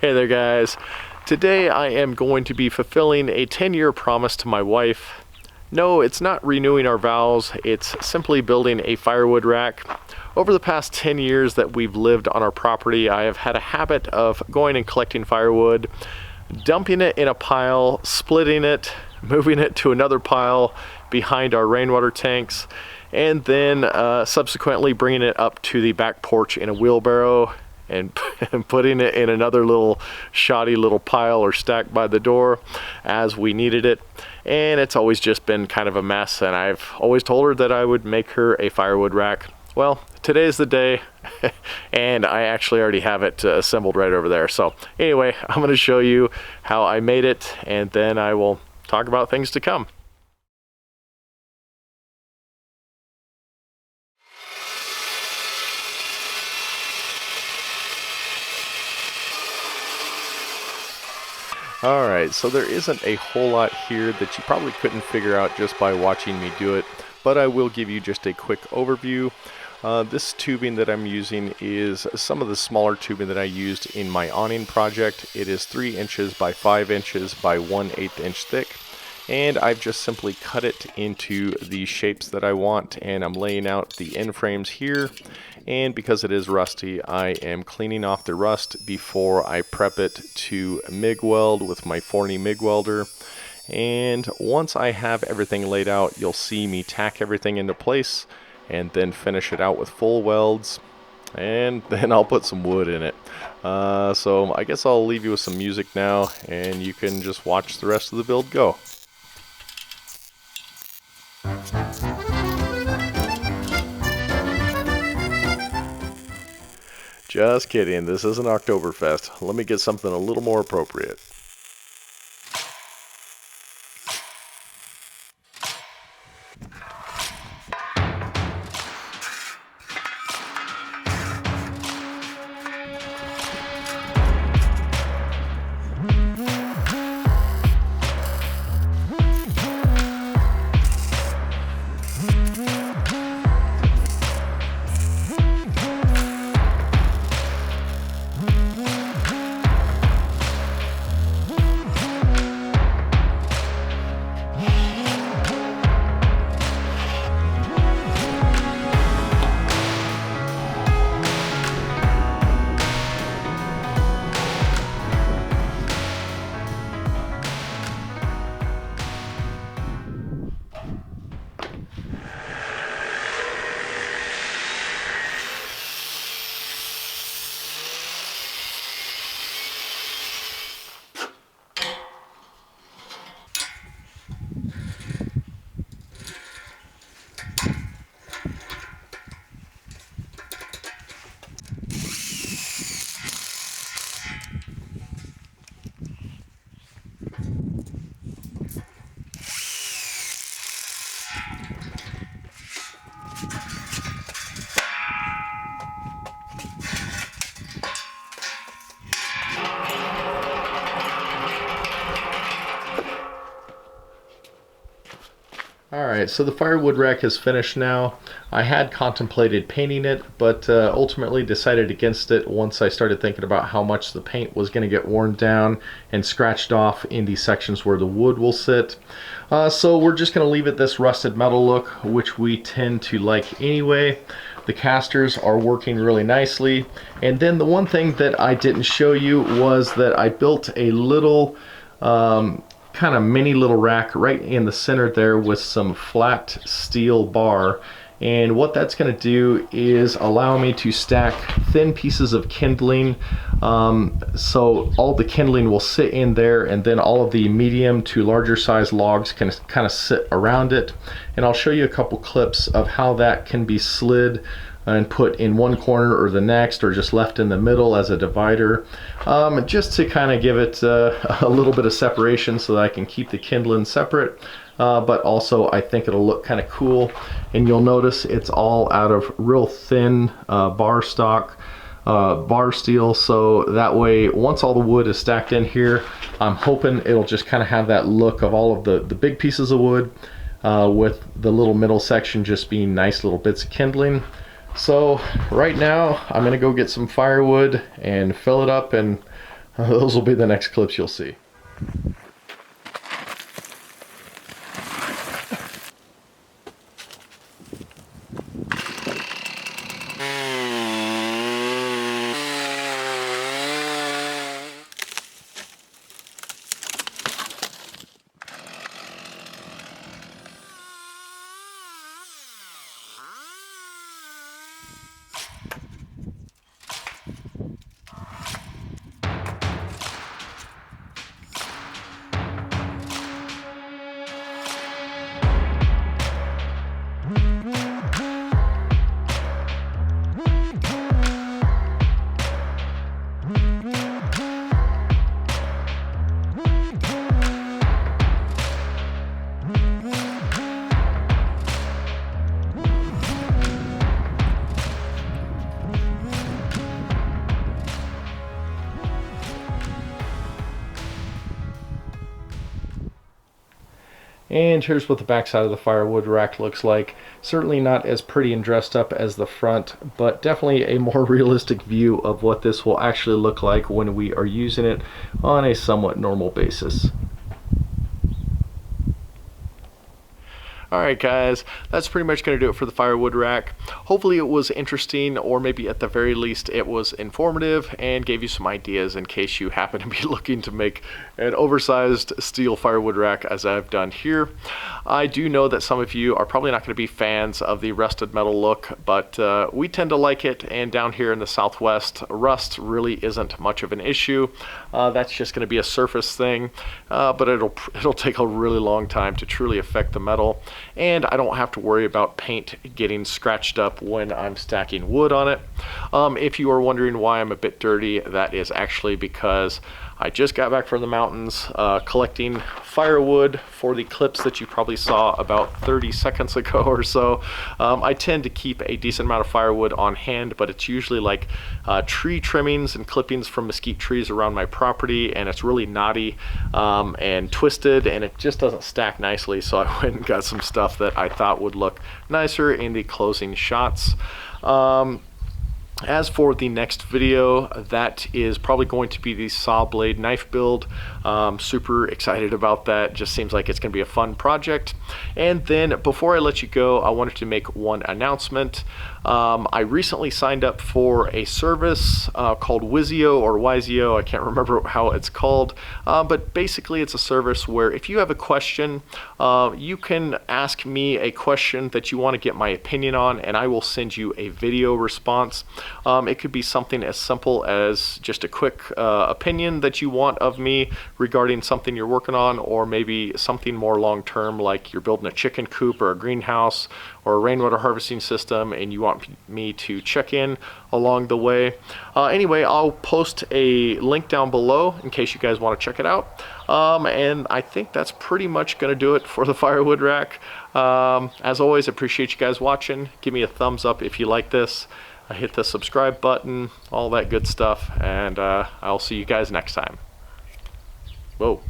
Hey there guys. Today I am going to be fulfilling a 10-year promise to my wife. No, it's not renewing our vows, it's simply building a firewood rack. Over the past 10 years that we've lived on our property, I have had a habit of going and collecting firewood, dumping it in a pile, splitting it, moving it to another pile behind our rainwater tanks, and then subsequently bringing it up to the back porch in a wheelbarrow and putting it in another little shoddy little pile or stack by the door as we needed it. And it's always just been kind of a mess, and I've always told her that I would make her a firewood rack. Well, today's the day, and I actually already have it assembled right over there. So anyway, I'm going to show you how I made it, and then I will talk about things to come. Alright, so there isn't a whole lot here that you probably couldn't figure out just by watching me do it, but I will give you just a quick overview. This tubing that I'm using is some of the smaller tubing that I used in my awning project. It is 3 inches by 5 inches by 1/8 inch thick, and I've just simply cut it into the shapes that I want, and I'm laying out the end frames here. And because it is rusty, I am cleaning off the rust before I prep it to MIG weld with my 4 MIG welder. And once I have everything laid out, you'll see me tack everything into place and then finish it out with full welds, and then I'll put some wood in it. So I guess I'll leave you with some music now, and you can just watch the rest of the build go. Just kidding, this isn't Oktoberfest. Let me get something a little more appropriate. Alright, so the firewood rack is finished now. I had contemplated painting it, but ultimately decided against it once I started thinking about how much the paint was going to get worn down and scratched off in the sections where the wood will sit. So we're just going to leave it this rusted metal look, which we tend to like anyway. The casters are working really nicely. And then the one thing that I didn't show you was that I built a little kind of mini little rack right in the center there with some flat steel bar, and what that's going to do is allow me to stack thin pieces of kindling, so all the kindling will sit in there, and then all of the medium to larger size logs can kind of sit around it. And I'll show you a couple clips of how that can be slid and put in one corner or the next, or just left in the middle as a divider, just to kind of give it a little bit of separation so that I can keep the kindling separate, but also I think it'll look kind of cool. And you'll notice it's all out of real thin bar stock, bar steel, so that way once all the wood is stacked in here, I'm hoping it'll just kind of have that look of all of the big pieces of wood, with the little middle section just being nice little bits of kindling. So right now I'm gonna go get some firewood and fill it up and Those will be the next clips you'll see. And here's what the backside of the firewood rack looks like. Certainly not as pretty and dressed up as the front, but definitely a more realistic view of what this will actually look like when we are using it on a somewhat normal basis. Alright guys, that's pretty much going to do it for the firewood rack. Hopefully it was interesting, or maybe at the very least it was informative and gave you some ideas in case you happen to be looking to make an oversized steel firewood rack as I've done here. I do know that some of you are probably not going to be fans of the rusted metal look, but we tend to like it, and down here in the Southwest, rust really isn't much of an issue. That's just going to be a surface thing, but it'll take a really long time to truly affect the metal. And I don't have to worry about paint getting scratched up when I'm stacking wood on it. If you are wondering why I'm a bit dirty, that is actually because I just got back from the mountains collecting firewood for the clips that you probably saw about 30 seconds ago or so. I tend to keep a decent amount of firewood on hand, but it's usually like tree trimmings and clippings from mesquite trees around my property, and it's really knotty and twisted, and it just doesn't stack nicely, so I went and got some stuff that I thought would look nicer in the closing shots. As for the next video, that is probably going to be the saw blade knife build. Super excited about that. Just seems like it's going to be a fun project. And then before I let you go, I wanted to make one announcement. I recently signed up for a service called Wiso or Wiso. I can't remember how it's called, but basically it's a service where if you have a question, you can ask me a question that you want to get my opinion on, and I will send you a video response. It could be something as simple as just a quick opinion that you want of me regarding something you're working on, or maybe something more long-term, like you're building a chicken coop or a greenhouse or a rainwater harvesting system and you want me to check in along the way. Anyway, I'll post a link down below in case you guys want to check it out. And I think that's pretty much going to do it for the firewood rack. As always, appreciate you guys watching. Give me a thumbs up if you like this. Hit the subscribe button, all that good stuff, and I'll see you guys next time. Whoa.